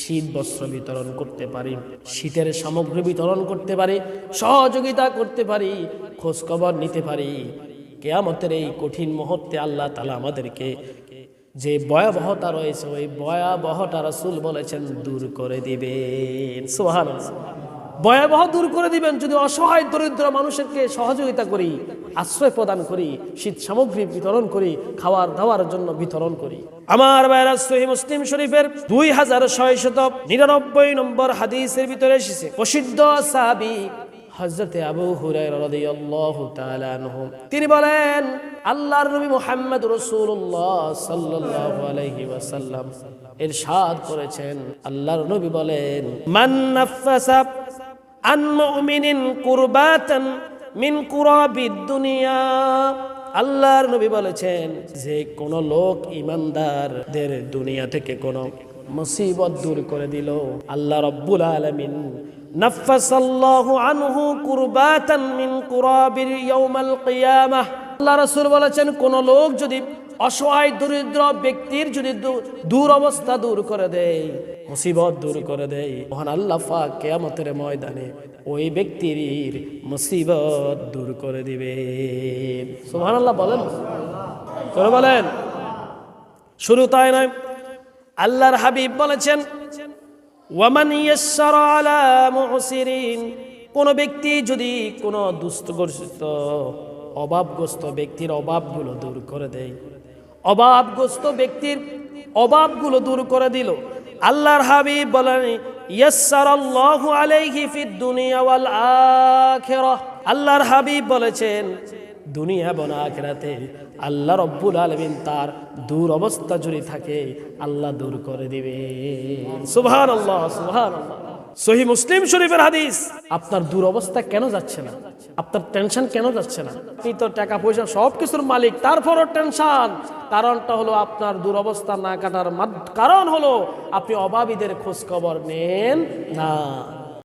শীত বস্ত্র বিতরণ করতে পারি, শীতের সামগ্রী বিতরণ করতে পারি, সহযোগিতা করতে পারি, খোঁজ খবর নিতে পারি, কিয়ামতের এই কঠিন মুহূর্তে আল্লাহ তাআলা আমাদেরকে যে ভয়াবহতা রয়েছে ওই ভয়াবহতা রাসূল বলেছেন দূর করে দিবেন। সুবহানাল্লাহ। ভয়াবহ দূর করে দিবেন যদি অসহায় দরিদ্র মানুষকে সহযোগিতা করি, আশ্রয় প্রদান করি, শীত সামগ্রী বিতরণ করি, খাওয়ার দাওয়ার জন্য বিতরণ করি। আমার ভাইরা, সহিহ মুসলিম শরীফের 2699 নম্বর হাদিসের ভিতরে এসেছে, প্রসিদ্ধ সাহাবী হযরত আবু হুরায়রা রাদিয়াল্লাহু তাআলা আনহু তিনি বলেন, আল্লাহর নবী মুহাম্মদ রাসূলুল্লাহ সাল্লাল্লাহু আলাইহি ওয়াসাল্লাম ইরশাদ করেছেন, আল্লাহর নবী বলেন, মান নাফাসা আন মুমিনিন কুরবাতান মিন কুরাবিদ দুনিয়া, আল্লাহর নবী বলেছেন যে কোন লোক ঈমানদারদের দুনিয়া থেকে কোন মুসিবত দূর করে দিল, আল্লাহ রাব্বুল আলামিন নাফাসাল্লাহু আনহু কুরবাতান মিন কুরাবিল ইয়াউমাল কিয়ামাহ। আল্লাহ রাসূল বলেছেন কোন লোক যদি অসহায় দরিদ্র ব্যক্তির যদি দুরবস্থা দূর করে দেয়, মুসিবত দূর করে দেয়, মহান আল্লাহ পাক কিয়ামতের ময়দানে ওই ব্যক্তির মুসিবত দূর করে দিবে। সুবহানাল্লাহ বলেন, করে বলেন। শুরু তাই নয়, আল্লাহর হাবিব বলেছেন, ওয়ামান ইয়াসসারা আলা মুহসিরিন, কোন ব্যক্তি যদি কোন দুস্থগ্রস্ত অভাবগ্রস্ত ব্যক্তির অভাবগুলো দূর করে দেয়, অভাবগ্রস্ত ব্যক্তির অভাবগুলো দূর করে দিল, আল্লাহর হাবিব বলেন, ইয়াসসারাল্লাহু আলাইহি ফিদ দুনিয়া ওয়াল আখিরাহ, আল্লাহর হাবিব বলেছেন দুনিয়া এবং আখিরাতে আল্লাহ রাব্বুল আলামিন তার দূর অবস্থা যদি থাকে আল্লাহ দূর করে দিবে। সুবহানাল্লাহ, সুবহানাল্লাহ। সহিহ মুসলিম শরীফের হাদিস। আপনার দূর অবস্থা কেন যাচ্ছে না? আপনার টেনশন কেন যাচ্ছে না? আপনি তো টাকা পয়সা সবকিছুর মালিক, তারপরও টেনশন। কারণটা হলো আপনার দূর অবস্থা না কাটার কারণ হলো আপনি অভাবীদের খোঁজ খবর নেন না।